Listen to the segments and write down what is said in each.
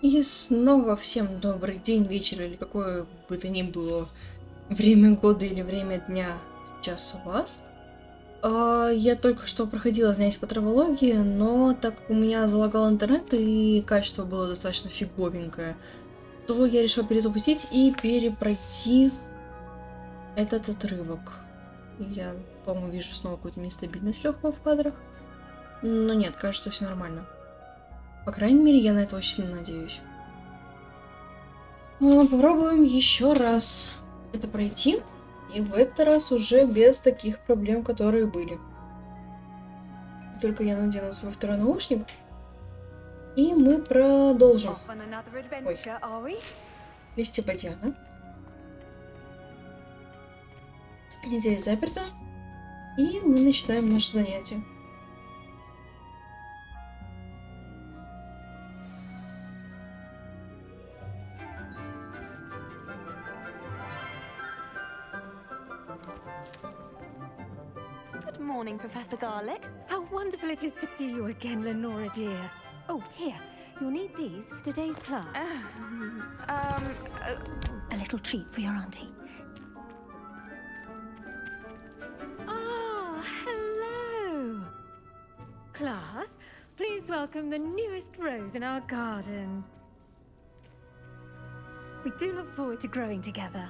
И снова всем добрый день, вечер или какое бы то ни было время года или время дня сейчас у вас. Я только что проходила занятия по травологии, но так как у меня залагал интернет и качество было достаточно фиговенькое, то я решила перезапустить и перепройти этот отрывок. Я, по-моему, вижу снова какую-то нестабильность легкую в кадрах. Но нет, кажется, все нормально. По крайней мере, я на это очень сильно надеюсь. Попробуем еще раз это пройти. И в этот раз уже без таких проблем, которые были. Только я надену свой второй наушник. И мы продолжим. Ой. Листья бадьяна. Здесь заперто. И мы начинаем наше занятие. Good morning, Professor Garlic. How wonderful it is to see you again, Lenora dear. Oh, here. You'll need these for today's class. A little treat for your auntie. Oh, hello. Class, please welcome the newest rose in our garden. We do look forward to growing together.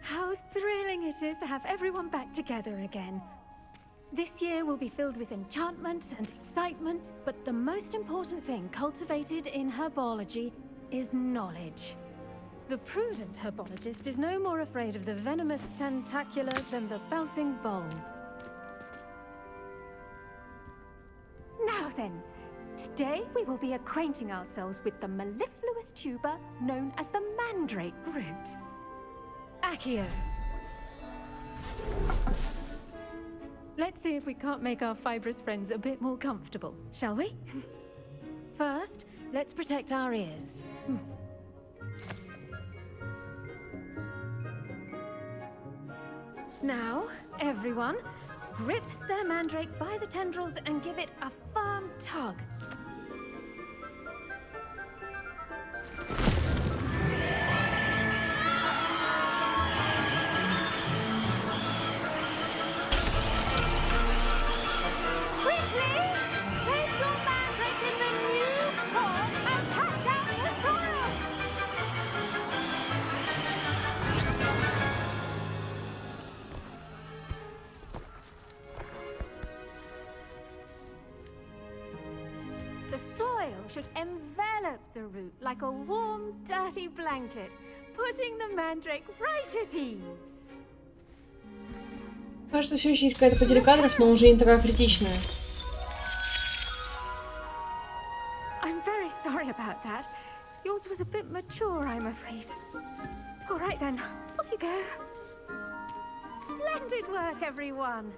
How thrilling it is to have everyone back together again. This year will be filled with enchantment and excitement, but the most important thing cultivated in herbology is knowledge. The prudent herbologist is no more afraid of the venomous tentacular than the bouncing bulb. Now then, today we will be acquainting ourselves with the mellifluous tuber known as the mandrake root. Accio. Let's see if we can't make our fibrous friends a bit more comfortable, shall we? First, let's protect our ears. Now, everyone, grip their mandrake by the tendrils and give it a firm tug. Should envelop the root like a warm, dirty blanket, putting the mandrake right at ease. Кажется, все еще есть какая-то потеря кадров, но уже не такая критичная. I'm very sorry about that. Yours was a bit mature, I'm afraid. All right then, off you go. Splendid work, everyone.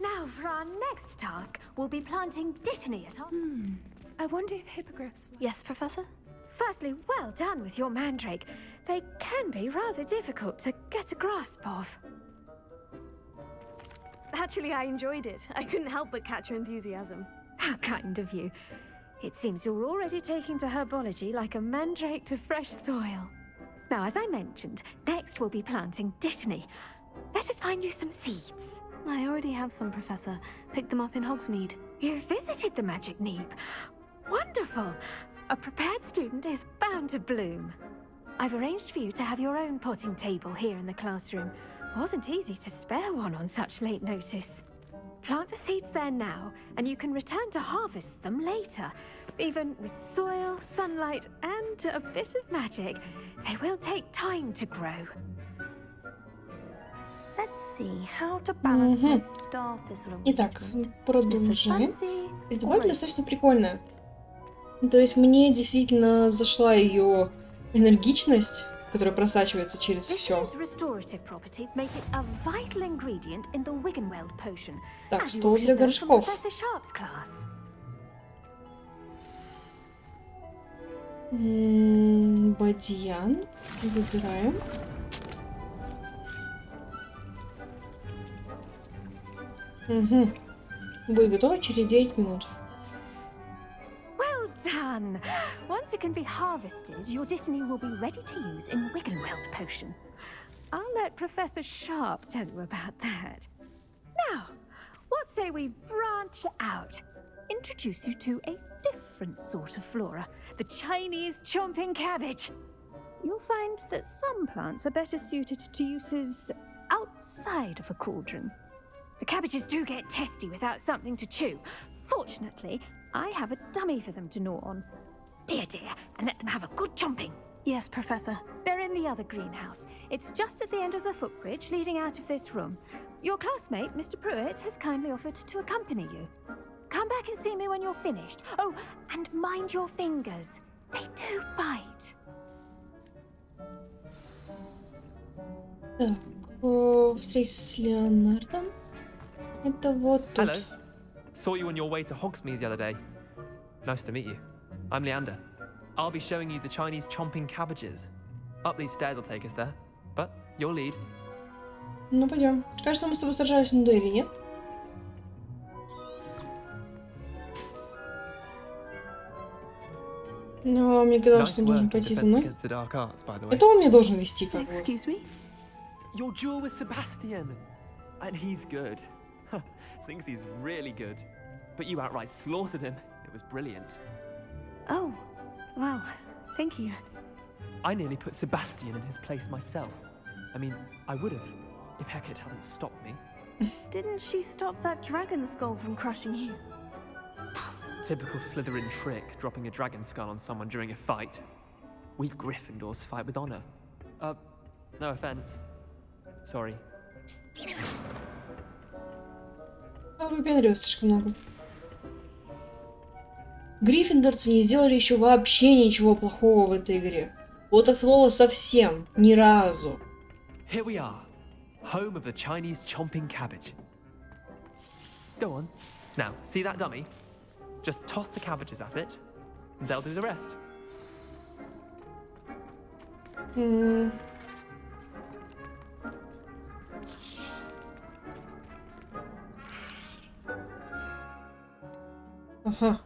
Now, for our next task, we'll be planting dittany at our... I wonder if hippogriffs... Yes, Professor? Firstly, well done with your mandrake. They can be rather difficult to get a grasp of. Actually, I enjoyed it. I couldn't help but catch your enthusiasm. How kind of you. It seems you're already taking to herbology like a mandrake to fresh soil. Now, as I mentioned, next we'll be planting dittany. Let us find you some seeds. I already have some, Professor. Picked them up in Hogsmeade. You visited the Magic Neep. Wonderful! A prepared student is bound to bloom. I've arranged for you to have your own potting table here in the classroom. Wasn't easy to spare one on such late notice. Plant the seeds there now, and you can return to harvest them later. Even with soil, sunlight, and a bit of magic, they will take time to grow. Let's see how to balance my star thistle. Итак, продолжаем. Эта добавка достаточно прикольная. То есть мне действительно зашла ее энергичность, которая просачивается через все. Так, стол для горшков. Бадьян. Выбираем. Угу. Будет готово через 9 минут. Well done! Once it can be harvested, your Dittany will be ready to use in Wiggenweld potion. I'll let Professor Sharp tell you about that. Now, what say we branch out? Introduce you to a different sort of flora, the Chinese chomping cabbage. You'll find that some plants are better suited to uses outside of a cauldron. The cabbages do get testy without something to chew. Fortunately, I have a dummy for them to gnaw on. Be a dear and let them have a good chomping. Yes, Professor. They're in the other greenhouse. It's just at the end of the footbridge leading out of this room. Your classmate, Mr. Pruitt, has kindly offered to accompany you. Come back and see me when you're finished. Oh, and mind your fingers. They do bite. Так, встретиться с Леонардом. Это вот тут. Hello. Saw you on your way to Hogsmeade the other day. Nice to meet you. I'm Leander. I'll be showing you the Chinese chomping cabbages. Up these stairs will take us there. But your lead. Ну, пойдем. Кажется, мы с тобой сражались на дуэли, нет? Но мне казалось, что он должен пойти за мной. Это он меня должен вести, как бы. Excuse me? Your duel with Sebastian. And he's good. Thinks he's really good. But you outright slaughtered him. It was brilliant. Oh, wow. Thank you. I nearly put Sebastian in his place myself. I mean, I would have, if Hecate hadn't stopped me. Didn't she stop that dragon skull from crushing you? Typical Slytherin trick, dropping a dragon skull on someone during a fight. We Gryffindors fight with honor. No offense. Sorry. Выпендриваться слишком много. Гриффиндорцы не сделали еще вообще ничего плохого в этой игре. Вот от слова совсем, ни разу. Here we are, home of the Chinese chomping cabbage. Go on. Now, see that dummy? Just toss the cabbages at it, and they'll do the rest. Ага.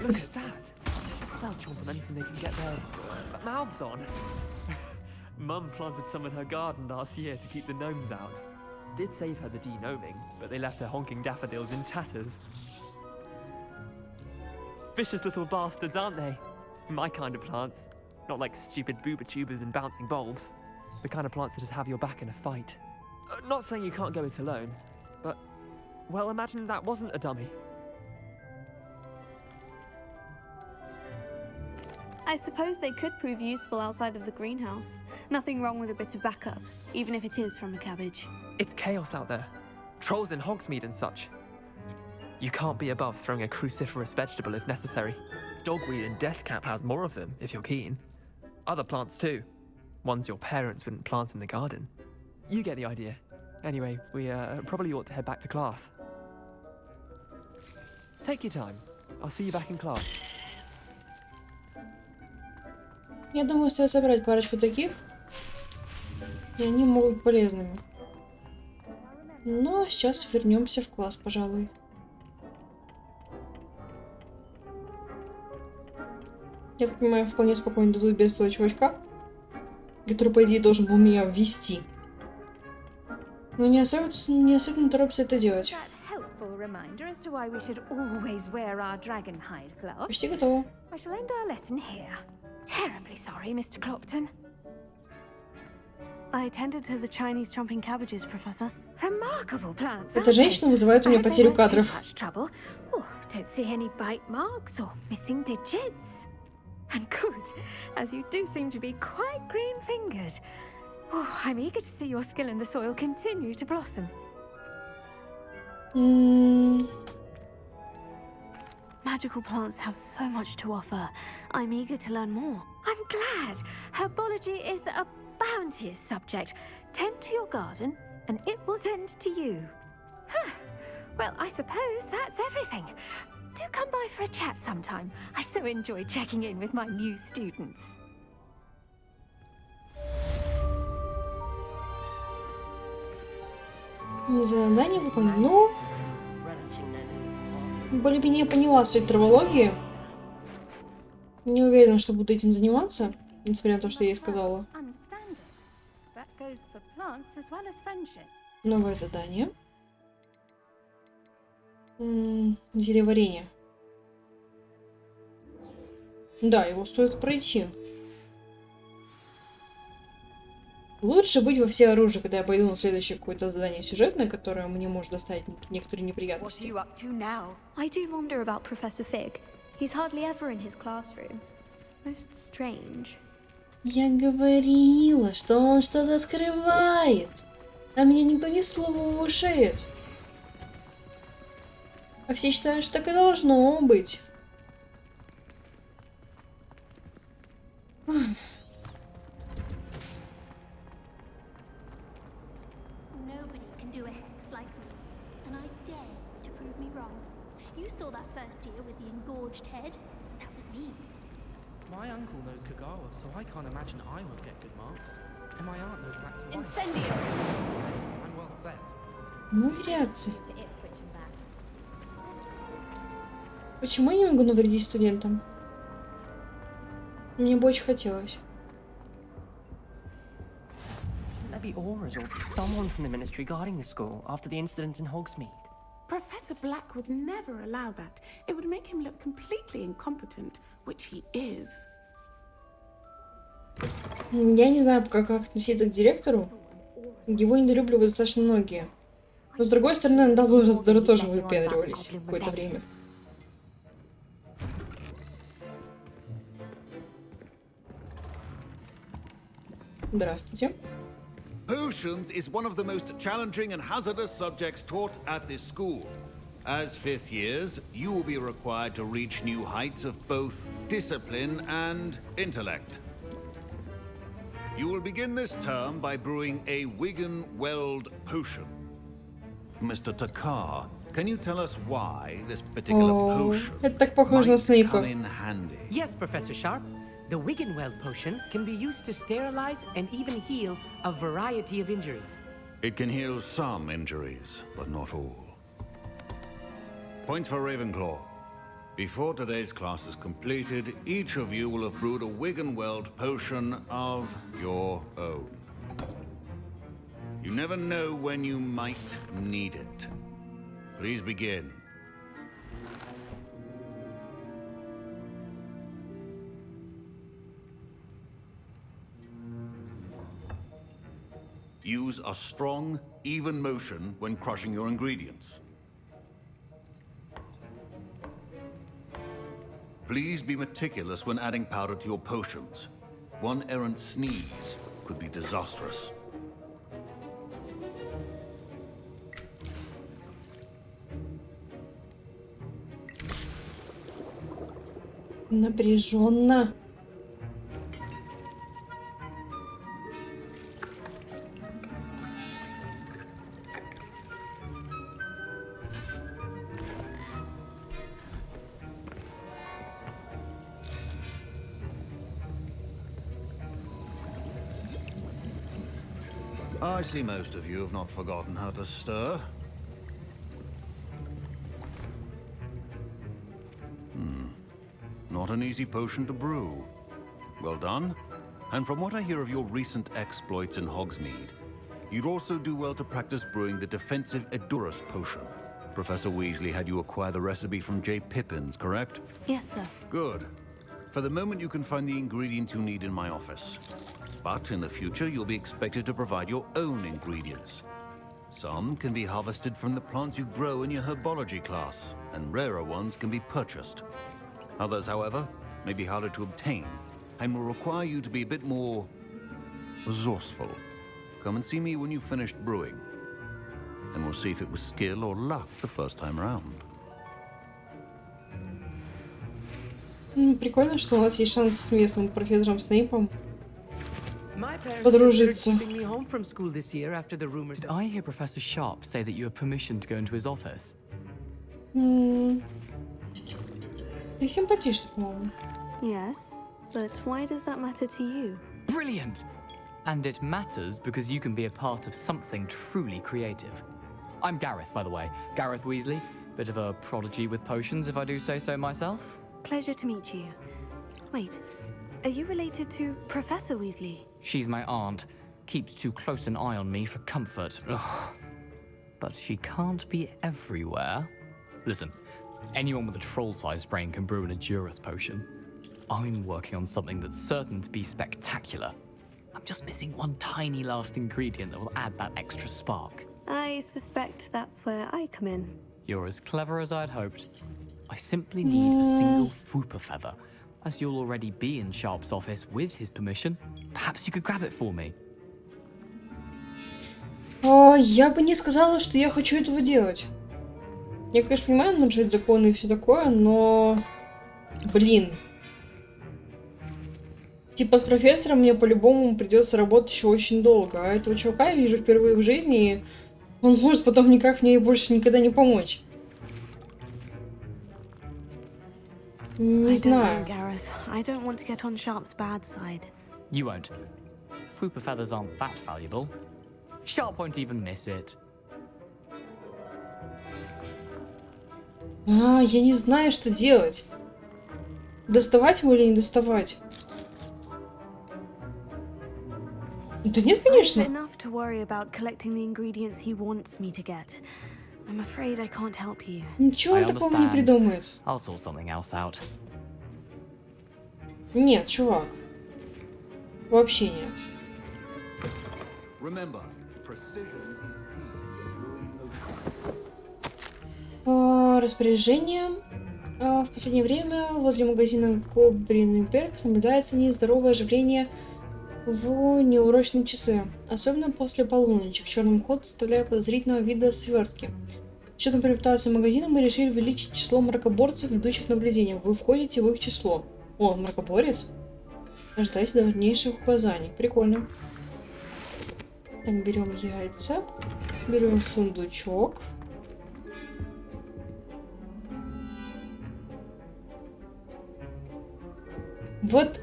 Look at that. They'll chomp on anything they can get their mouths on. Mum planted some in her garden last year to keep the gnomes out. Did save her the de-gnoming, but they left her honking daffodils in tatters. Vicious little bastards, aren't they? My kind of plants. Not like stupid booba tubers and bouncing bulbs. The kind of plants that just have your back in a fight. Not saying you can't go it alone, but, well, imagine that wasn't a dummy. I suppose they could prove useful outside of the greenhouse. Nothing wrong with a bit of backup, even if it is from a cabbage. It's chaos out there. Trolls in Hogsmeade and such. You can't be above throwing a cruciferous vegetable if necessary. Dogweed and deathcap has more of them, if you're keen. Other plants too. Ones your parents wouldn't plant in the garden. You get the idea. Anyway, we probably ought to head back to class. Take your time. I'll see you back in class. Я думаю, стоит собрать парочку таких, и они могут быть полезными. Ну, а сейчас вернемся в класс, пожалуй. Я так понимаю, вполне спокойно дадут без этого чувачка, который, по идее, должен был меня ввести. Но не особенно торопится это делать. Почти готово. Terribly sorry, Mr. Clopton. I attended to the Chinese chomping cabbages, Professor. Remarkable plants. Эта женщина вызывает у меня потерю кадров. Oh, don't see any bite marks or missing digits. And good, as you do seem to be quite green-fingered. Oh, I'm eager to see your skill in the soil continue to blossom. Magical plants have so much to offer. I'm eager to learn more. I'm glad. Herbology is a bounteous subject. Tend to your garden, and it will tend to you. Huh. Well, I suppose that's everything. Do come by for a chat sometime. I so enjoy checking in with my new students. Задание выполнено. Ну, более-менее поняла суть травологии. Не уверена, что буду этим заниматься, несмотря на то, что я ей сказала. Новое задание. Зельеваренье. Да, его стоит пройти. Лучше быть во всеоружии, когда я пойду на следующее какое-то задание сюжетное, которое мне может доставить некоторые неприятности. I do wonder about Professor Fig. He's hardly ever in his classroom. Most strange. Я говорила, что он что-то скрывает. А меня никто ни слова не слушает. А все считают, что так и должно быть. Nobody can do a hex like me, and I dare you to prove me wrong. You saw that first year with the engorged head. That was me. My uncle knows Kagawa, so I can't imagine I would get good marks. And my aunt knows black and white. Incendio! I'm well set. Ну, реакция. Почему я не могу навредить студентам? Мне бы очень хотелось. There be auras or someone from the ministry guarding the school after the incident in Hogsmeade. Professor Black would never allow that. It would make him look completely incompetent, which he is. Я не знаю, как относиться к директору. Его недолюбливают достаточно многие. Но с другой стороны, на Дамблдора тоже выпендривались какое-то время. Здравствуйте. Potions is one of the most challenging and hazardous subjects taught at this school. As fifth years, you will be required to reach new heights of both discipline and intellect. You will begin this term by brewing a Wigan-Weld potion. Mr. Takar, can you tell us why this particular potion это так похоже на might Снейпа. come in handy? Yes, Professor Sharp. The Wiggenweld potion can be used to sterilize and even heal a variety of injuries. It can heal some injuries, but not all. Point for Ravenclaw. Before today's class is completed, each of you will have brewed a Wiggenweld potion of your own. You never know when you might need it. Please begin. Use a strong, even motion when crushing your ingredients. Please be meticulous when adding powder to your potions. One errant sneeze could be disastrous. Напряженно. I see most of you have not forgotten how to stir. Not an easy potion to brew. Well done. And from what I hear of your recent exploits in Hogsmeade, you'd also do well to practice brewing the defensive Edurus potion. Professor Weasley had you acquire the recipe from J. Pippins, correct? Yes, sir. Good. For the moment, you can find the ingredients you need in my office. But in the future, you'll be expected to provide your own ingredients. Some can be harvested from the plants you grow in your herbology class, and rarer ones can be purchased. Others, however, may be harder to obtain, and will require you to be a bit more resourceful. Come and see me when you've finished brewing, and we'll see if it was skill or luck the first time around. Прикольно, что у нас есть шанс с местным профессором Снейпом My parents подружиться. considered keeping me home from school this year after the rumors. Did I hear Professor Sharp say that you have permission to go into his office? Ты симпатичный, по-моему. Yes, but why does that matter to you? Brilliant! And it matters because you can be a part of something truly creative. I'm Gareth, by the way. Gareth Weasley. Bit of a prodigy with potions, if I do say so myself. Pleasure to meet you. Wait, are you related to Professor Weasley? She's my aunt. Keeps too close an eye on me for comfort. Ugh. But she can't be everywhere. Listen, anyone with a troll-sized brain can brew an Edurus potion. I'm working on something that's certain to be spectacular. I'm just missing one tiny last ingredient that will add that extra spark. I suspect that's where I come in. You're as clever as I'd hoped. I simply need a single Fwooper feather. As you'll already be in Sharp's office with his permission, perhaps you could grab it for me. Я бы не сказала, что я хочу этого делать. Я, конечно, понимаю, нарушать законы и все такое, но... Блин. Типа с профессором мне по-любому придется работать еще очень долго. А этого чувака я вижу впервые в жизни, и он может потом никак мне больше никогда не помочь. Не знаю. I don't want to get on Sharp's bad side. You won't. Fwooper feathers aren't that valuable. Sharp won't even miss it. Я не знаю, что делать. Доставать его или не доставать? Да нет, конечно. Enough to worry about collecting the ingredients he wants me to get. I'm afraid I can't help you. Ничего он такого не придумает. I'll sort something else out. Нет, чувак. Вообще нет. Remember, precision Распоряжение. В последнее время возле магазина Гобринберг наблюдается нездоровое оживление в неурочные часы, особенно после полуночи. К черному ходу оставляя подозрительного вида свертки. С учетом репутации магазина мы решили увеличить число мракоборцев, ведущих наблюдения. Вы входите в их число. О, мракоборец? Ожидайте дальнейших указаний. Прикольно. Так, берем яйца. Берем сундучок. Вот.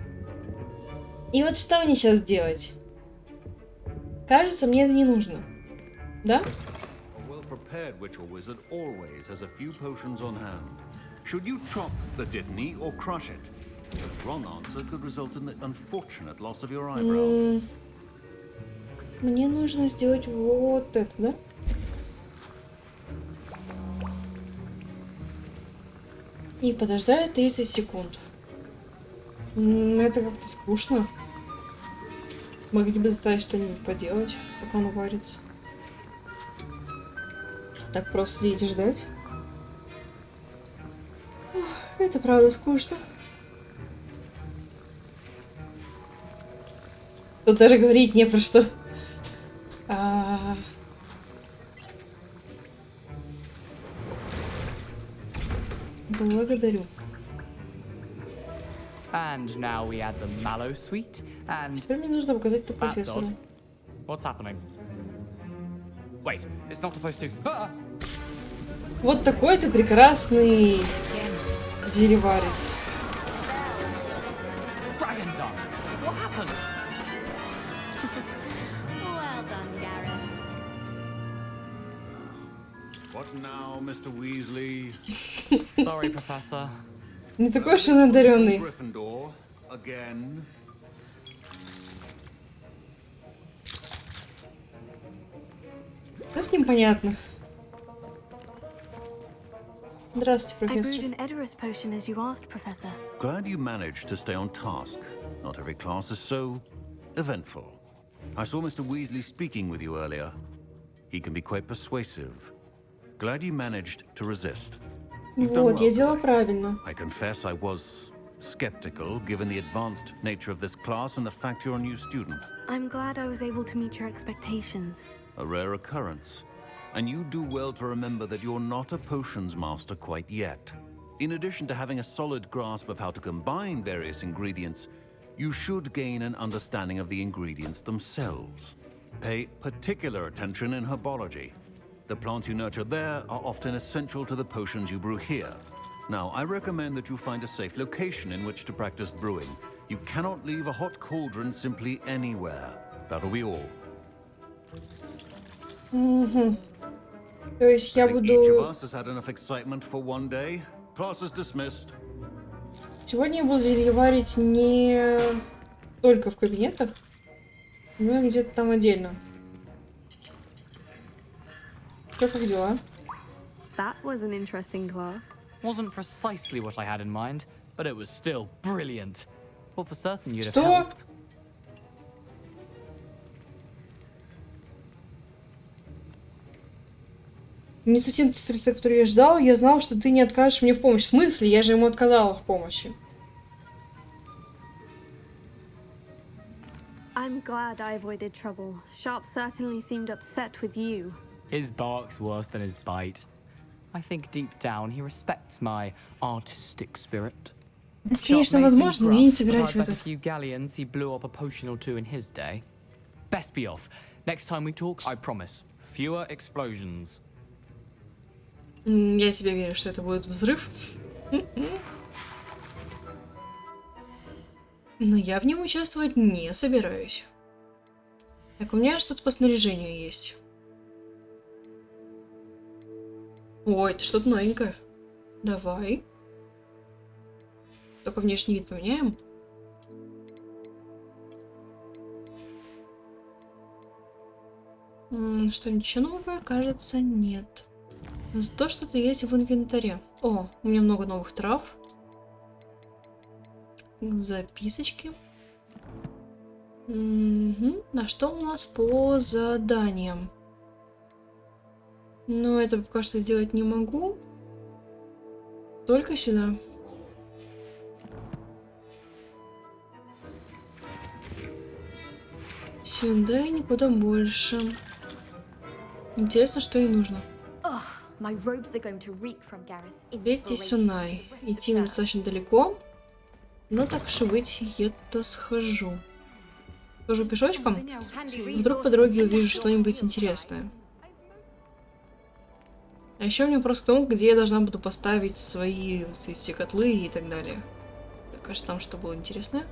И вот что мне сейчас делать? Кажется, мне это не нужно. Да? A well-prepared witch or wizard always has a few potions on hand. Should you chop the Dittany or crush it? The wrong answer could result in the unfortunate loss of your eyebrows. Мне нужно сделать вот это, да? И подождать 30 секунд. Это как-то скучно. Могли бы заставить что-нибудь поделать, пока оно варится. Так просто сидеть и ждать. Это правда скучно. Тут даже говорить не про что. Благодарю. And now we add the mallow sweet, and Теперь мне нужно показать это that's профессору. odd. What's happening? Wait, it's not supposed to. Ah! Вот такой ты прекрасный зельеварец. Dragon dung! What happened? Well done, Gareth. What now, Mr. Weasley? Sorry, Professor. Не такой уж он одаренный. Gryffindor again. Ну, с ним понятно. Здравствуйте, I brewed профессор. an Edurus potion as you asked, Professor. Glad you managed to stay on task. Not every class is so eventful. I saw Mr. Weasley speaking with you earlier. He can be quite persuasive. Glad you managed to resist. You've done Вот, well я сделала today. правильно. I confess I was skeptical, given the advanced nature of this class and the fact you're a new student. I'm glad I was able to meet your expectations. A rare occurrence. And you do well to remember that you're not a potions master quite yet. In addition to having a solid grasp of how to combine various ingredients, you should gain an understanding of the ingredients themselves. Pay particular attention in herbology. The plants you nurture there are often essential to the potions you brew here. Now, I recommend that you find a safe location in which to practice brewing. You cannot leave a hot cauldron simply anywhere. That'll be all. То есть я I think each of буду... us has had enough excitement for one day. Class is dismissed. Сегодня я буду зельеварить не только в кабинетах, но и где-то там отдельно. Что, как дела? That was an interesting class. Wasn't precisely what I had in mind, but it was still brilliant. Well, for certain you'd have Что? helped. Не совсем тот рецепт, который я ждал. Я знал, что ты не откажешь мне в помощи. В смысле? Я же ему отказала в помощи. I'm glad I avoided trouble. Sharp certainly seemed upset with you. His bark's worse than his bite. I think deep down he respects my artistic spirit. Это, Sharp конечно, may seem возможно, но я не gruff, but собираюсь I в bet это. a few galleons he blew up a potion or two in his day. Best be off. Next time we talk, I promise. Fewer explosions. Я тебе верю, что это будет взрыв. Но я в нем участвовать не собираюсь. Так, у меня что-то по снаряжению есть. Ой, это что-то новенькое. Давай. Только внешний вид поменяем. Что-нибудь еще новое? Кажется, нет. Зато что-то есть в инвентаре. О, у меня много новых трав. Записочки. А что у нас по заданиям? Ну, это пока что сделать не могу. Только сюда. Сюда и никуда больше. Интересно, что ей нужно. Третий Сунай. Идти мне достаточно далеко. Но так уж и быть, я-то схожу. Хожу пешочком. Вдруг по дороге увижу что-нибудь интересное. А еще у меня вопрос к тому, где я должна буду поставить свои все котлы и так далее. Так, кажется, там что было интересное?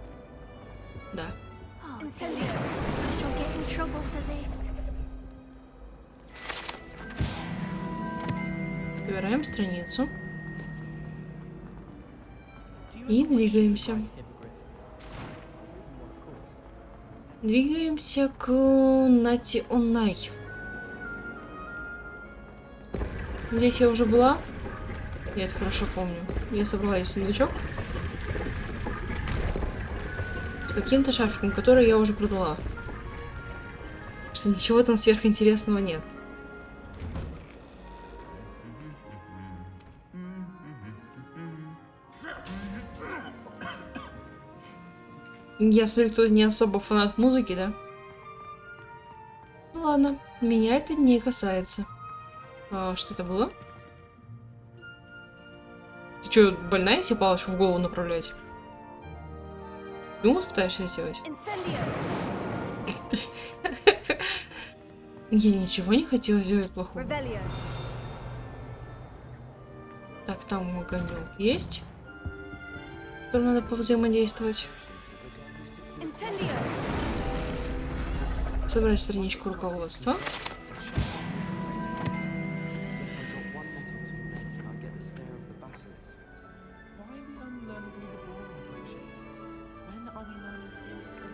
Да. Выбираем страницу. И двигаемся. Двигаемся к Нати Онай. Здесь я уже была. Я это хорошо помню. Я собрала здесь сундучок. С каким-то шарфиком, который я уже продала. Что ничего там сверхинтересного нет. Я смотрю, кто не особо фанат музыки, да? Ну ладно, меня это не касается. А, что это было? Ты что, больная, если палочку в голову направлять? Ты пытаешься сделать? Я ничего не хотела сделать плохого. Так, там огонек есть. С которым надо повзаимодействовать. Собрать страничку руководства.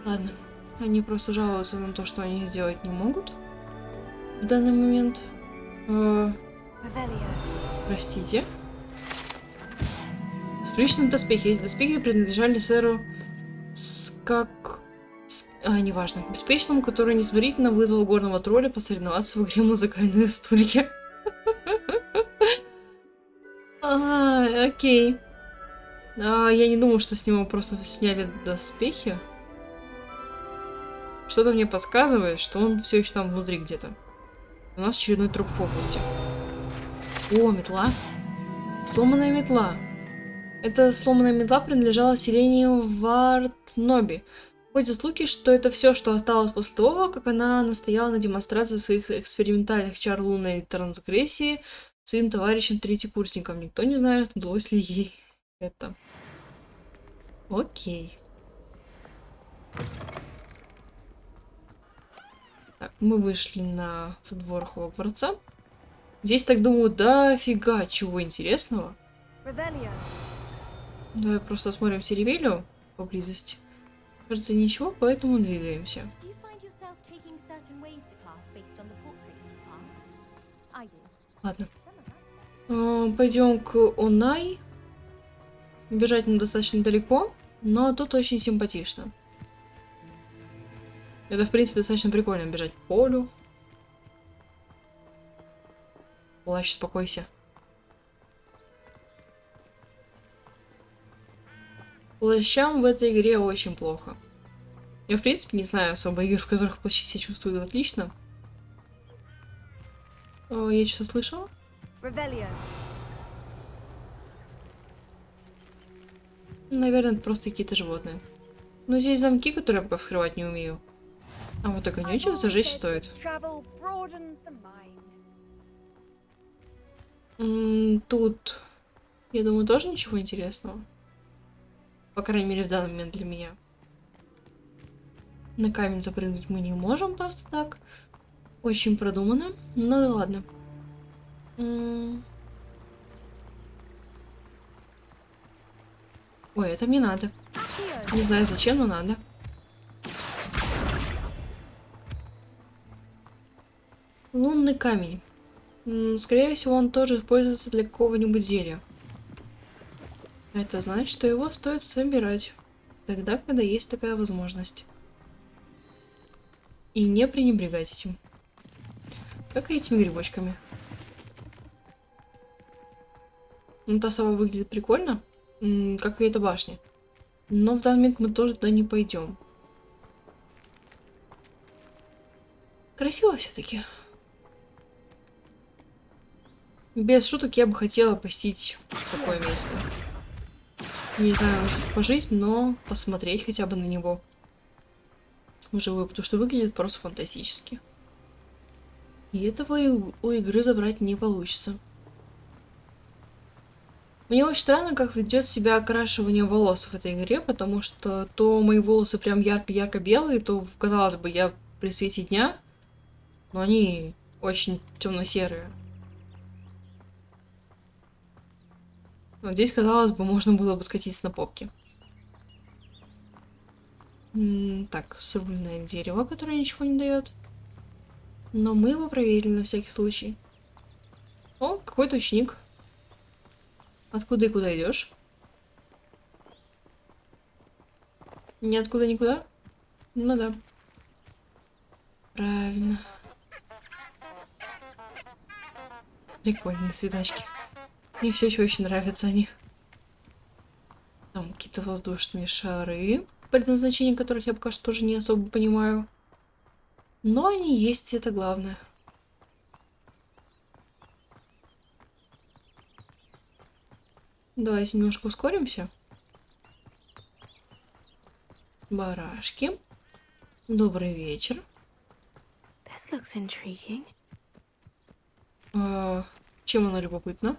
Ладно, они просто жалуются на то, что они сделать не могут в данный момент. Простите. Сплющенные доспехи. Эти доспехи принадлежали сэру неважно. Беспечному, который несмотрительно вызвал горного тролля посоревноваться в игре «Музыкальные стулья». Окей. Я не думаю, что с него просто сняли доспехи. Что-то мне подсказывает, что он все еще там внутри где-то. У нас очередной труп в области. О, метла. Сломанная метла. Эта сломанная метла принадлежала селению Вартноби. Ходят слухи, что это все, что осталось после того, как она настояла на демонстрации своих экспериментальных чар лунной трансгрессии своим товарищам-третьекурсникам. Никто не знает, удалось ли ей это. Окей. Так, мы вышли на двор Хогвартса. Здесь, так думаю, дофига чего интересного. Revelio. Давай просто осмотрим Серевелию поблизости. Кажется, ничего, поэтому двигаемся. Do you find yourself taking certain ways to class based on the portraits you pass? I do. Ладно. Пойдем к Онай. Бежать нам достаточно далеко, но тут очень симпатично. Это, в принципе, достаточно прикольно бежать по полю. Плащ, успокойся. Плащам в этой игре очень плохо. Я, в принципе, не знаю особо игр, в которых плащи себя чувствуют отлично. Я что-то слышала? Revelio. Наверное, это просто какие-то животные. Но здесь замки, которые я пока вскрывать не умею. А вот огонечек зажечь стоит. Тут, я думаю, тоже ничего интересного. По крайней мере, в данный момент для меня. На камень запрыгнуть мы не можем просто так. Очень продумано. Ну да ладно. Ой, это мне надо. Не знаю зачем, но надо. Лунный камень. Скорее всего, он тоже используется для какого-нибудь зелья. Это значит, что его стоит собирать. Тогда, когда есть такая возможность. И не пренебрегать этим. Как и этими грибочками. Ну, та сова выглядит прикольно. Как и эта башня. Но в данный момент мы тоже туда не пойдем. Красиво все-таки. Без шуток я бы хотела посетить такое место. Не знаю, может пожить, но посмотреть хотя бы на него. Вживую, потому что выглядит просто фантастически. И этого у игры забрать не получится. Мне очень странно, как ведет себя окрашивание волос в этой игре, потому что то мои волосы прям ярко-ярко белые, то, казалось бы, я при свете дня, но они очень темно-серые. Вот здесь, казалось бы, можно было бы скатиться на попке. Так, срубленное дерево, которое ничего не дает. Но мы его проверили на всякий случай. О, какой-то ученик. Откуда и куда идешь? Ниоткуда никуда? Ну да. Правильно. Прикольные цветочки. Мне все еще очень нравятся они. Там какие-то воздушные шары, предназначение которых я пока что тоже не особо понимаю. Но они есть, это главное. Давайте немножко ускоримся. Барашки. Добрый вечер. This looks intriguing. Чем оно любопытно?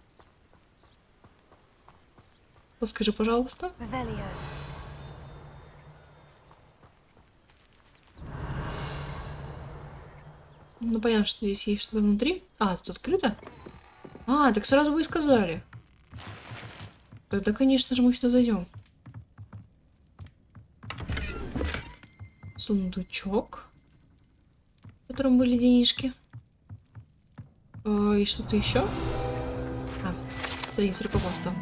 Подскажи, пожалуйста. Revelio. Ну, понятно, что здесь есть что-то внутри. А, тут открыто? А, так сразу вы и сказали. Тогда, конечно же, мы сюда зайдем. Сундучок, в котором были денежки. И что-то еще? Страница рукопожатия.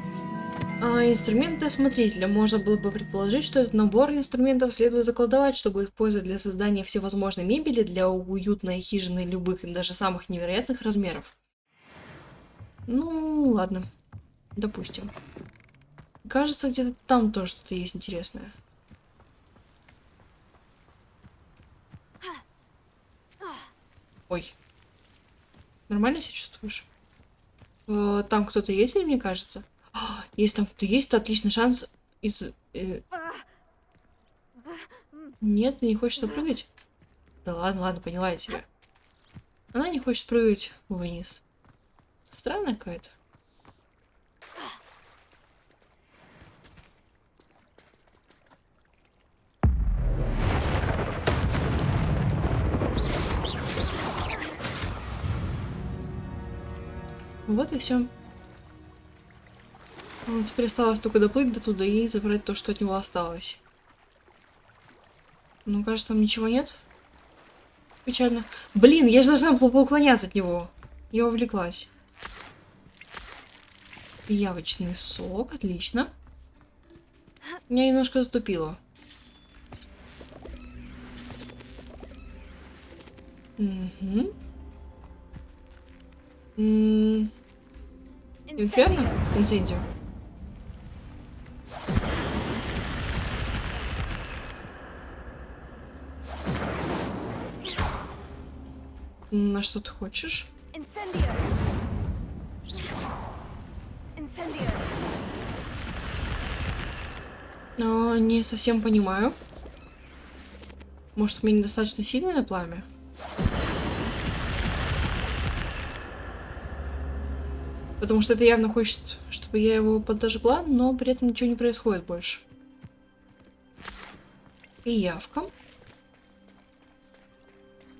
Инструменты смотрителя. Можно было бы предположить, что этот набор инструментов следует закладывать, чтобы использовать для создания всевозможной мебели для уютной хижины любых и даже самых невероятных размеров. Ну, ладно. Допустим. Кажется, где-то там тоже что-то есть интересное. Ой. Нормально себя чувствуешь? Там кто-то есть, или мне кажется? Если там кто-то есть, то отличный шанс из... Нет, ты не хочешь прыгать? Да ладно, ладно, поняла я тебя. Она не хочет прыгать вниз. Странно какая-то. Вот и все. Теперь осталось только доплыть до туда и забрать то, что от него осталось. Ну, кажется, там ничего нет. Печально. Блин, я же должна была уклоняться от него. Я увлеклась. Явочный сок, отлично. Меня немножко затупило. Угу. Инферно? Инцендио. На что ты хочешь? Incendio. Incendio. Не совсем понимаю. Может, у меня недостаточно сильное пламя? Потому что это явно хочет, чтобы я его подожгла, но при этом ничего не происходит больше. И явка.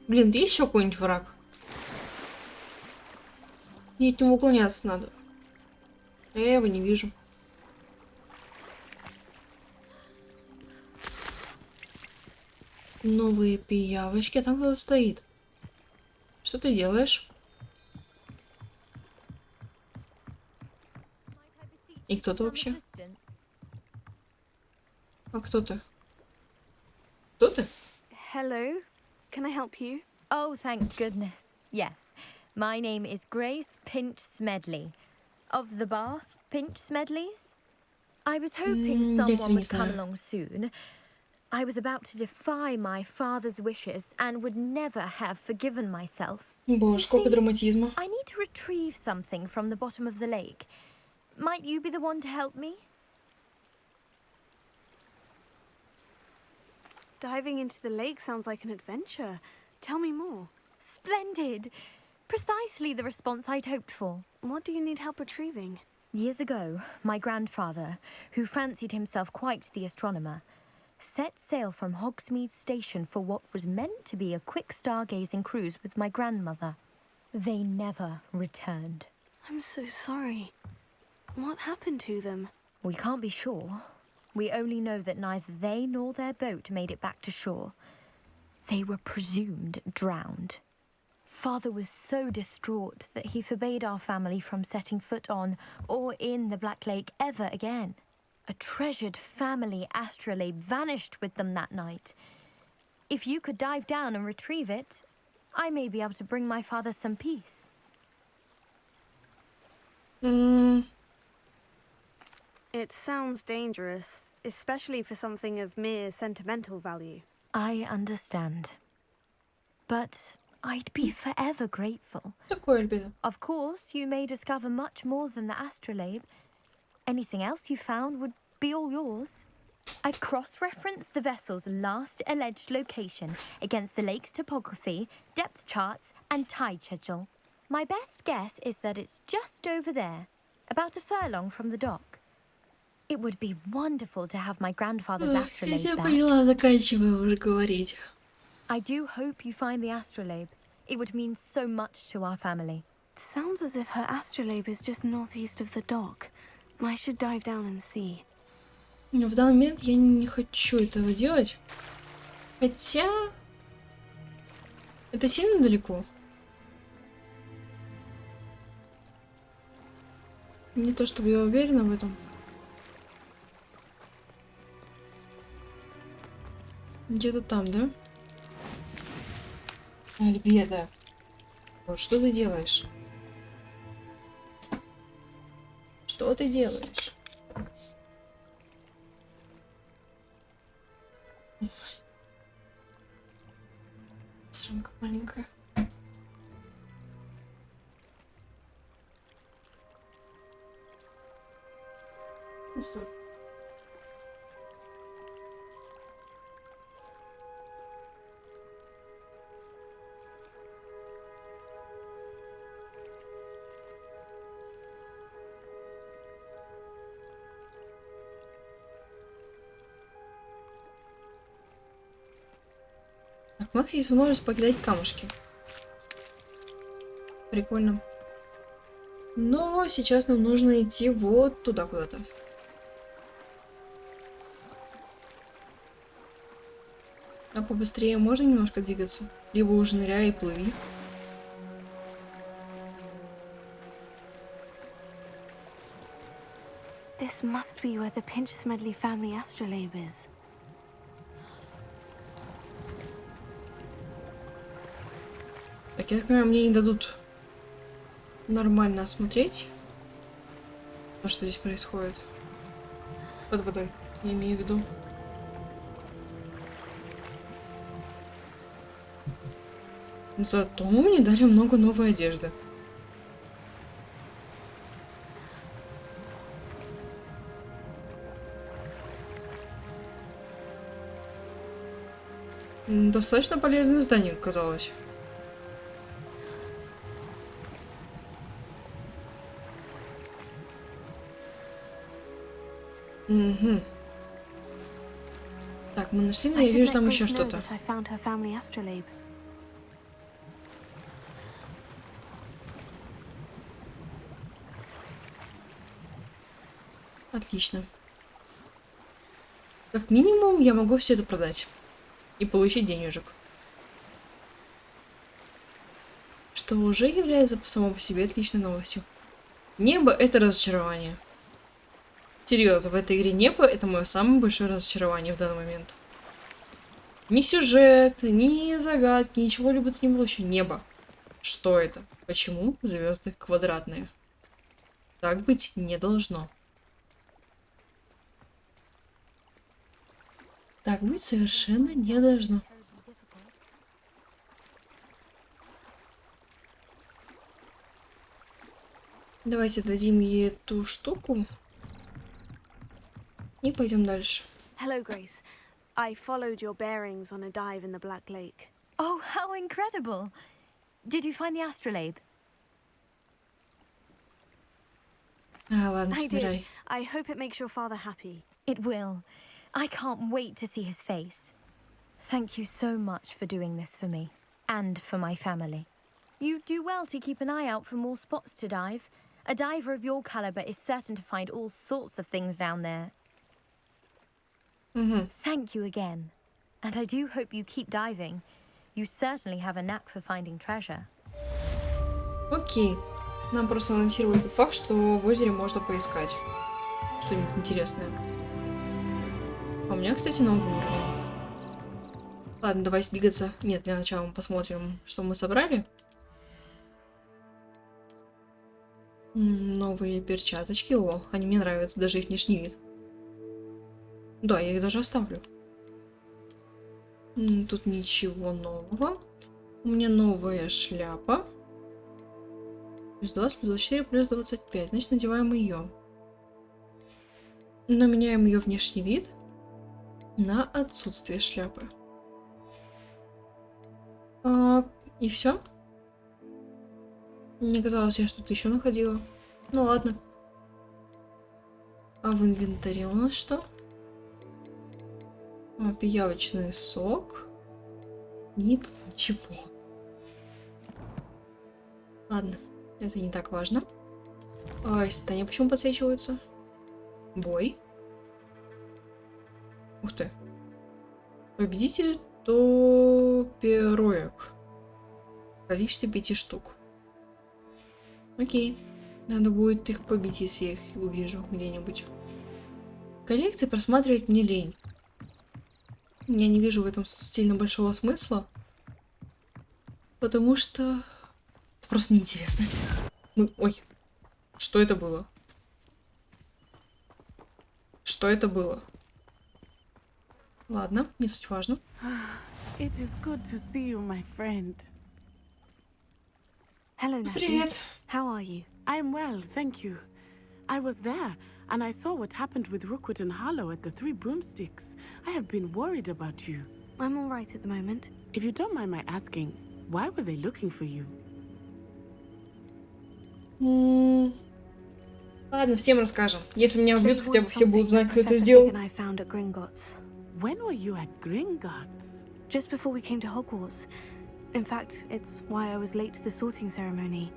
Блин, есть еще какой-нибудь враг? Мне от него уклоняться надо. Я его не вижу. Новые пиявочки. А там кто-то стоит. Что ты делаешь? И кто ты вообще? А кто ты? Кто ты? Hello, can I help you? Oh, thank goodness. Yes. My name is Grace Pinch Smedley. Of the Bath Pinch Smedleys? I was hoping someone would come along soon. I was about to defy my father's wishes and would never have forgiven myself. Боже, сколько драматизма. I need to retrieve something from the bottom of the lake. Might you be the one to help me? Diving into the lake sounds like an adventure. Tell me more. Splendid! Precisely the response I'd hoped for. What do you need help retrieving? Years ago, my grandfather, who fancied himself quite the astronomer, set sail from Hogsmeade Station for what was meant to be a quick stargazing cruise with my grandmother. They never returned. I'm so sorry. What happened to them? We can't be sure. We only know that neither they nor their boat made it back to shore. They were presumed drowned. Father was so distraught that he forbade our family from setting foot on or in the Black Lake ever again. A treasured family astrolabe vanished with them that night. If you could dive down and retrieve it, I may be able to bring my father some peace. It sounds dangerous, especially for something of mere sentimental value. I understand. But I'd be forever grateful. Of course, you may discover much more than the astrolabe. Anything else you found would be all yours. I've cross-referenced the vessel's last alleged location against the lake's topography, depth charts, and tide schedule. My best guess is that it's just over there, about a furlong from the dock. It would be wonderful to have my grandfather's astrolabe Я back. поняла, заканчиваю уже говорить. I do hope you find the astrolabe. It would mean so much to our family. It sounds as if her astrolabe is just northeast of the dock. I should dive down and see. В данный момент я не хочу этого делать. Хотя... Это сильно далеко? Не то чтобы я уверена в этом. Где-то там, да? Альбеда. Вот что ты делаешь? Что ты делаешь? Сумка маленькая. Стой. У нас есть возможность покидать камушки. Прикольно. Но сейчас нам нужно идти вот туда куда-то. А побыстрее можно немножко двигаться? Либо уже ныряй и плыви. This must be where the Pinch-Smedley family astrolabe is. Так, я так понимаю, мне не дадут нормально осмотреть, что здесь происходит. Под водой, я имею в виду. Зато мне дали много новой одежды. Достаточно полезное здание, казалось. Угу. Так, мы нашли, но я вижу там еще что-то. Отлично. Как минимум, я могу все это продать и получить денежек. Что уже является само по себе отличной новостью. Небо — это разочарование. Серьезно, в этой игре небо — это мое самое большое разочарование в данный момент. Ни сюжет, ни загадки, ничего либо то ни было еще. Небо. Что это? Почему звезды квадратные? Так быть не должно. Так быть совершенно не должно. Давайте дадим ей эту штуку. И пойдем дальше. Hello, Grace. I followed your bearings on a dive in the Black Lake. Oh, how incredible! Did you find the astrolabe? Ладно, I собирай. did. I hope it makes your father happy. It will. I can't wait to see his face. Thank you so much for doing this for me. And for my family. You do well to keep an eye out for more spots to dive. A diver of your caliber is certain to find all sorts of things down there. Thank you again. And I do hope you keep diving. You certainly have a knack for finding treasure. Окей. Нам просто анонсировали тот факт, что в озере можно поискать что-нибудь интересное. А у меня, кстати, новый уровень. Ладно, давайте двигаться. Нет, для начала мы посмотрим, что мы собрали. Новые перчаточки. О, они мне нравятся, даже их внешний вид. Да, я их даже оставлю. Тут ничего нового. У меня новая шляпа. Плюс 20, плюс 24, плюс 25. Значит, надеваем ее. Но меняем ее внешний вид на отсутствие шляпы. И все. Мне казалось, я что-то еще находила. Ну ладно. А в инвентаре у нас что? Пиявочный сок. Нет, ничего. Ладно, это не так важно. Испытания почему подсвечиваются? Бой. Ух ты. Победитель топероек. Количество 5 штук. Окей. Надо будет их побить, если я их увижу где-нибудь. Коллекции просматривать мне лень. Я не вижу в этом сильно большого смысла. Потому что... это просто неинтересно. Ой. Что это было? Что это было? Ладно, не суть важно. It is good to see you, my friend. Hello, Natty. Привет. How are you? I'm well, thank you. I was there, and I saw what happened with Rookwood and Harlow at the Three Broomsticks. I have been worried about you. I'm all right at the moment. If you don't mind my asking, why were they looking for you? Ладно, всем расскажем. Если меня убьют, They хотя бы want все будут something знать, кто это Professor сделал. Fig and I found at Gringotts. When were you at Gringotts? Just before we came to Hogwarts. In fact, it's why I was late to the sorting ceremony.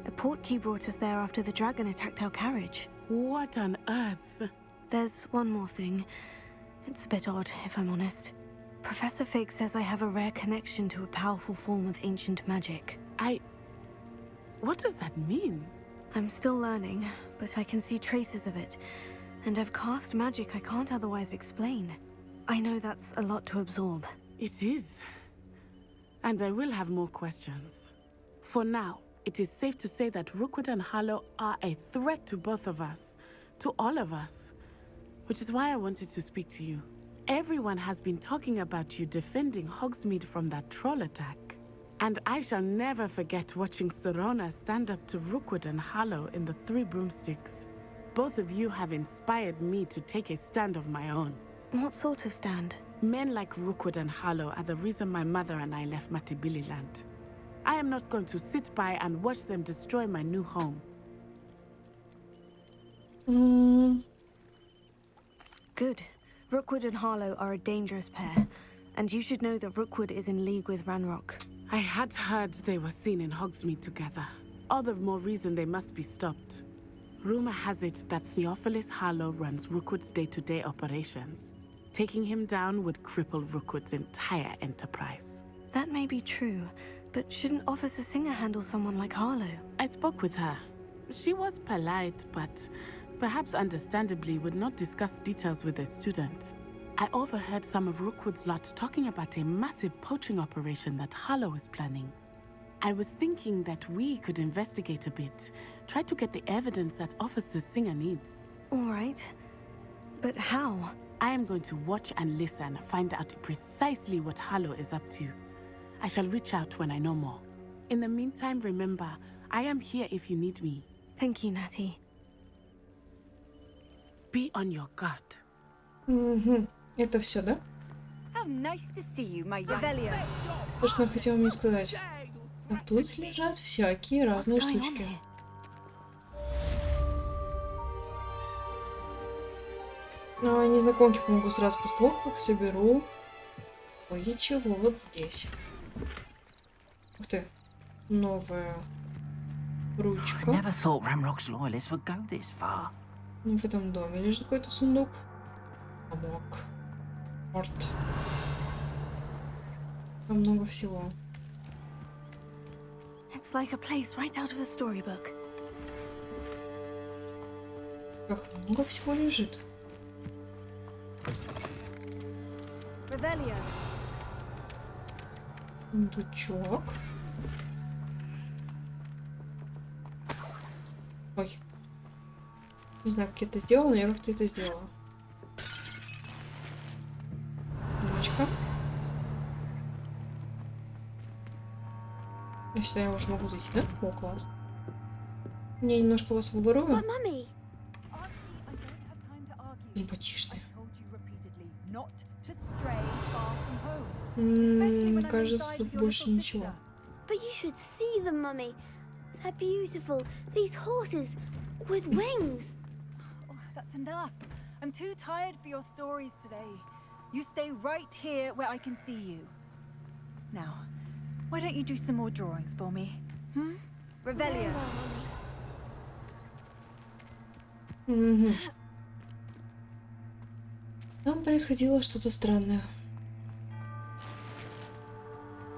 The portkey brought us there after the dragon attacked our carriage. What on earth? There's one more thing. It's a bit odd, if I'm honest. Professor Fig says I have a rare connection to a powerful form of ancient magic. What does that mean? I'm still learning, but I can see traces of it. And I've cast magic I can't otherwise explain. I know that's a lot to absorb. It is. And I will have more questions. For now, it is safe to say that Rookwood and Harlow are a threat to both of us. To all of us. Which is why I wanted to speak to you. Everyone has been talking about you defending Hogsmeade from that troll attack. And I shall never forget watching Serona stand up to Rookwood and Harlow in the Three Broomsticks. Both of you have inspired me to take a stand of my own. What sort of stand? Men like Rookwood and Harlow are the reason my mother and I left Matibililand. I am not going to sit by and watch them destroy my new home. Good. Rookwood and Harlow are a dangerous pair, and you should know that Rookwood is in league with Ranrock. I had heard they were seen in Hogsmeade together. All the more reason they must be stopped. Rumor has it that Theophilus Harlow runs Rookwood's day-to-day operations. Taking him down would cripple Rookwood's entire enterprise. That may be true, but shouldn't Officer Singer handle someone like Harlow? I spoke with her. She was polite, but perhaps understandably would not discuss details with a student. I overheard some of Rookwood's lot talking about a massive poaching operation that Harlow is planning. I was thinking that we could investigate a bit, try to get the evidence that Officer Singer needs. All right. But how? I am going to watch and listen, find out precisely what Harlow is up to. I shall reach out when I know more. In the meantime, remember, I am here if you need me. Thank you, Natty. Be on your guard. Это все, да? How nice to see you, my young... То, что она хотела мне сказать. А тут лежат всякие разные штучки. Ну, а незнакомки помогу сразу после того, как соберу кое-чего вот здесь. Ух ты. Новая ручка. Never thought Ramrock's loyalists would go this far. Ну, в этом доме лежит какой-то сундук. Замок. Порт. Там много всего. It's like a place right out of a storybook. Как много всего лежит. Revelio. Сундучок. Ой. Не знаю, как я это сделала, но я как-то это сделала. Ручка. Я считаю, я уже могу зайти, да? О, класс. Я немножко вас выборую. Симпатичные. Кажется, тут больше ничего. But you should see them, Mummy. They're beautiful. These horses with wings. Oh, that's enough. I'm too tired for your stories today. You stay right here where I can see you. Now, why don't you do some more drawings for me? Revelio. Там происходило что-то странное.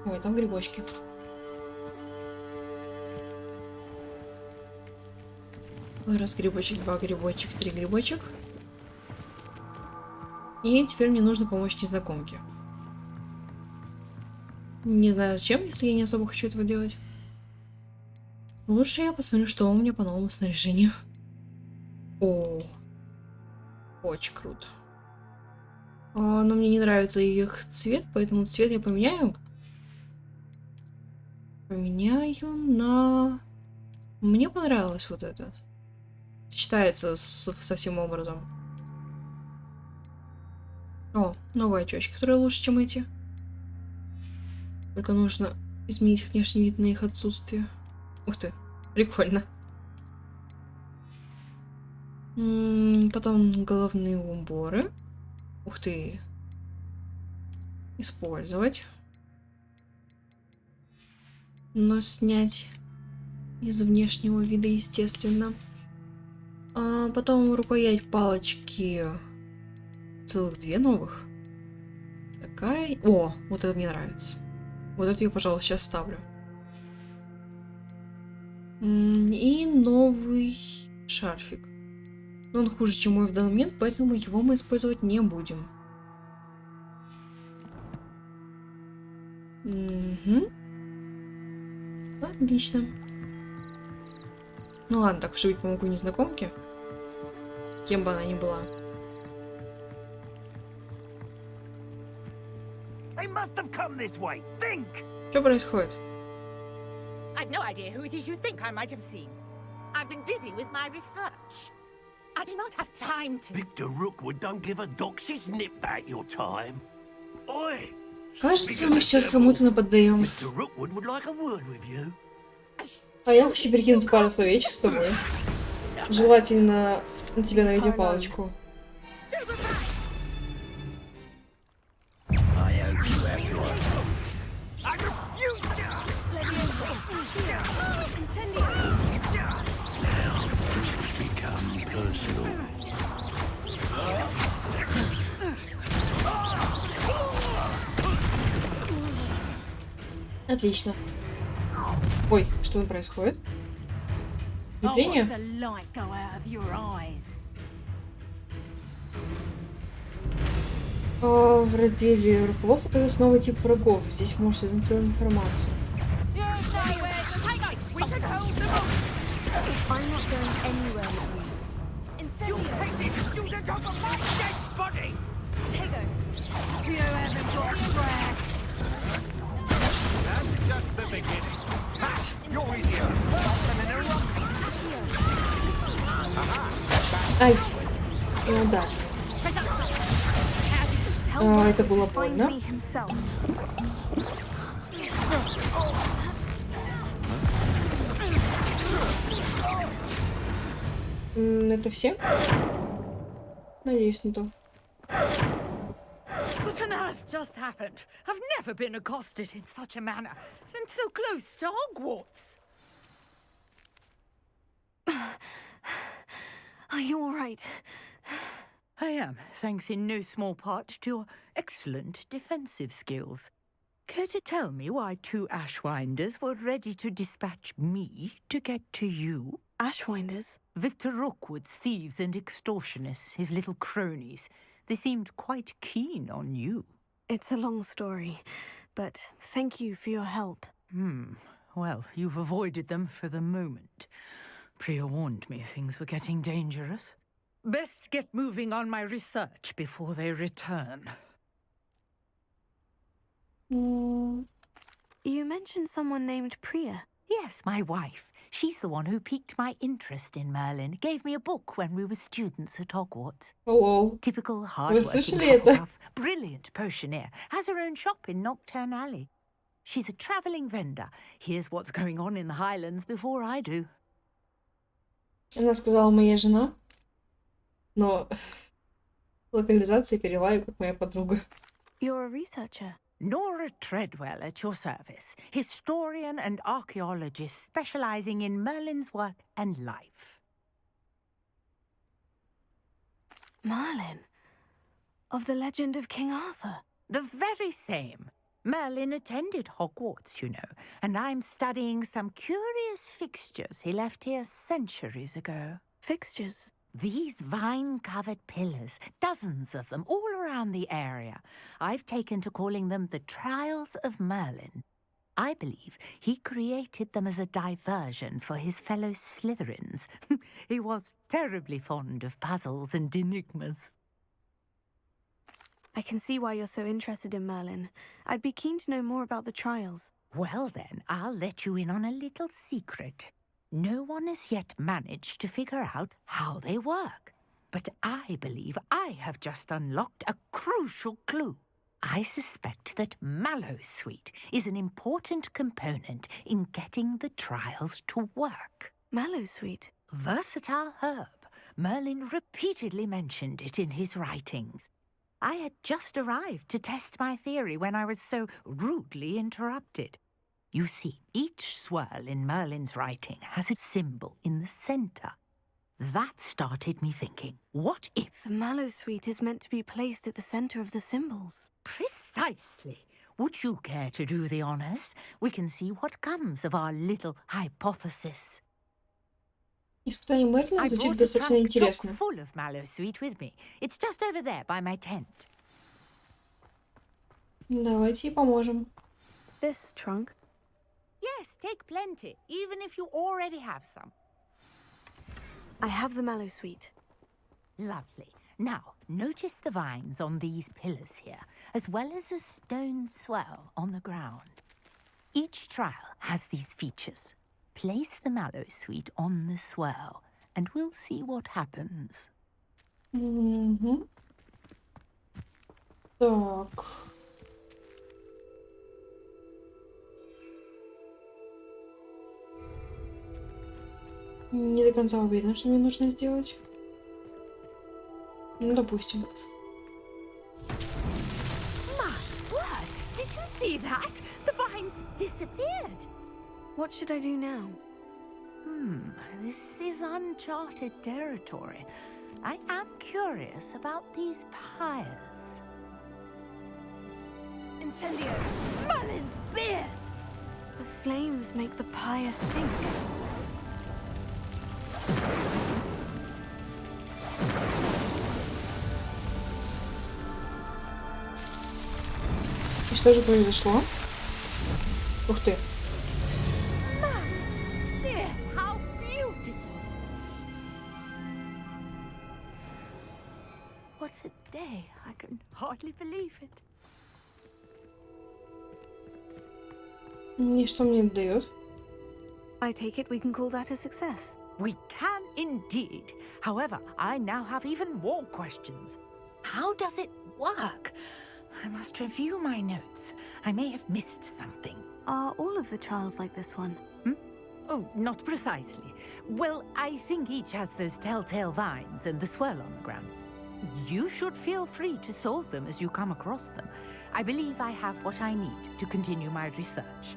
Ой, там грибочки. Раз грибочек, два грибочек, три грибочек. И теперь мне нужно помочь незнакомке. Не знаю зачем, если я не особо хочу этого делать. Лучше я посмотрю, что у меня по новому снаряжению. О, очень круто. Но мне не нравится их цвет, поэтому цвет я поменяю. Поменяю на... Мне понравилось вот это. Сочетается со всем образом. О, новые очечки, которые лучше, чем эти. Только нужно изменить внешний вид на их отсутствие. Ух ты, прикольно. Потом головные уборы. Ух ты. Использовать. Но снять. Из внешнего вида, естественно. А потом рукоять палочки. Целых 2 новых. Такая. О, вот это мне нравится. Вот эту я, пожалуй, сейчас ставлю. И новый шарфик. Но он хуже, чем мой в данный момент, поэтому его мы использовать не будем. Угу. Отлично. Ну ладно, так уж и быть, помогу незнакомке. Кем бы она ни была. Что происходит? I've no idea who it is you think I might have seen. I've been busy with my research. I do not have time to... Victor Rookwood don't give a dox's nip back your time. Oi! Кажется, мы сейчас кому-то нападаем. Mr. Rookwood would like a word with you. А я хочу перекинуть пару словечек с тобой. Желательно на тебя на видеопалочку. Отлично. Ой, что там происходит? Вступление? В разделе руководства появился новый тип врагов. Здесь можете найти целую информацию. Ай, ну да. Это было больно. Это все? Надеюсь на то. What on earth just happened? I've never been accosted in such a manner, and so close to Hogwarts. Are you all right? I am, thanks in no small part to your excellent defensive skills. Care to tell me why 2 Ashwinders were ready to dispatch me to get to you? Ashwinders? Victor Rookwood's thieves and extortionists, his little cronies. They seemed quite keen on you. It's a long story, but thank you for your help. Well, you've avoided them for the moment. Priya warned me things were getting dangerous. Best get moving on my research before they return. You mentioned someone named Priya. Yes, my wife. She's the one who piqued my interest in Merlin. Gave me a book when we were students at Hogwarts. Hello. Typical hard-working Hufflepuff. Brilliant potioneer. Has her own shop in Nocturne Alley. She's a travelling vendor. Hears what's going on in the Highlands before I do. Она сказала моя жена, но локализация перевела ее как моя подруга. You're a researcher. Nora Treadwell at your service, historian and archaeologist specializing in Merlin's work and life. Merlin? Of the legend of King Arthur? The very same. Merlin attended Hogwarts, you know, and I'm studying some curious fixtures he left here centuries ago. Fixtures? These vine-covered pillars, dozens of them, all around the area. I've taken to calling them the Trials of Merlin. I believe he created them as a diversion for his fellow Slytherins. He was terribly fond of puzzles and enigmas. I can see why you're so interested in Merlin. I'd be keen to know more about the trials. Well then, I'll let you in on a little secret. No one has yet managed to figure out how they work. But I believe I have just unlocked a crucial clue. I suspect that Mallowsweet is an important component in getting the trials to work. Mallowsweet? Versatile herb. Merlin repeatedly mentioned it in his writings. I had just arrived to test my theory when I was so rudely interrupted. You see, each swirl in Merlin's writing has a symbol in the center. That started me thinking, what if... The mallow sweet is meant to be placed at the center of the symbols. Precisely. Would you care to do the honors? We can see what comes of our little hypothesis. Испытание Мерлина I звучит brought a достаточно trunk chock интересно. full of mallow sweet with me. It's just over there by my tent. Давайте ей поможем. This trunk? Yes, take plenty, even if you already have some. I have the mallow sweet. Lovely. Now, notice the vines on these pillars here, as well as a stone swell on the ground. Each trial has these features. Place the mallow sweet on the swell, and we'll see what happens. Угу. Так. Не до конца уверена, что мне нужно сделать. Ну, допустим. My word! Did you see that? The vines disappeared. What should I do now? This is uncharted territory. I am curious about these pyres. Incendio! Merlin's beard! The flames make the pyre sink. И что же произошло? Ух ты. How beautiful! What a day. I can hardly believe it. И что мне это дает? I take it we can call that a success. We can indeed. However, I now have even more questions. How does it work? I must review my notes. I may have missed something. Are all of the trials like this one? Oh, not precisely. Well, I think each has those telltale vines and the swirl on the ground. You should feel free to solve them as you come across them. I believe I have what I need to continue my research.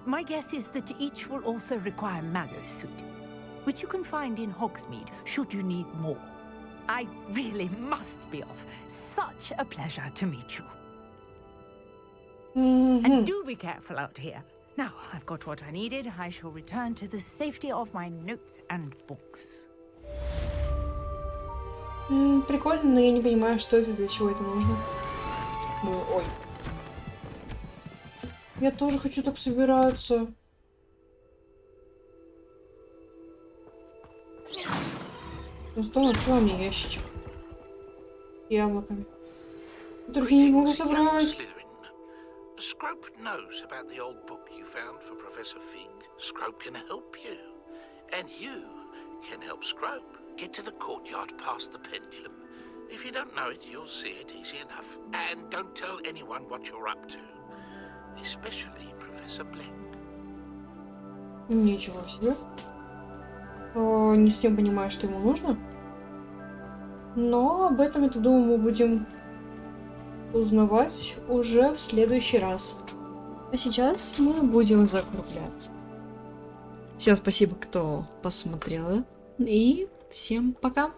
My guess is that each will also require mallow sweet, which you can find in Hogsmeade should you need more. I really must be off. Such a pleasure to meet you. And do be careful out here. Now, I've got what I needed. I shall return to the safety of my notes and books. Прикольно, но я не понимаю, что это, для чего это нужно. Ой. Я тоже хочу так собираться. Зато открыла мне ящичек. С яблоками. Только я не могу собрать. Scrope knows about the old book you found for Professor Fig. Scrope can help you. And you can help Scrope get to the courtyard past the pendulum. If you don't know it, you'll see it easy enough. And don't tell anyone what you're up to. Especially Professor Black. Ничего себе. Не совсем понимаю, что ему нужно. Но об этом, я думаю, мы будем узнавать уже в следующий раз. А сейчас мы будем закругляться. Всем спасибо, кто посмотрел. И всем пока.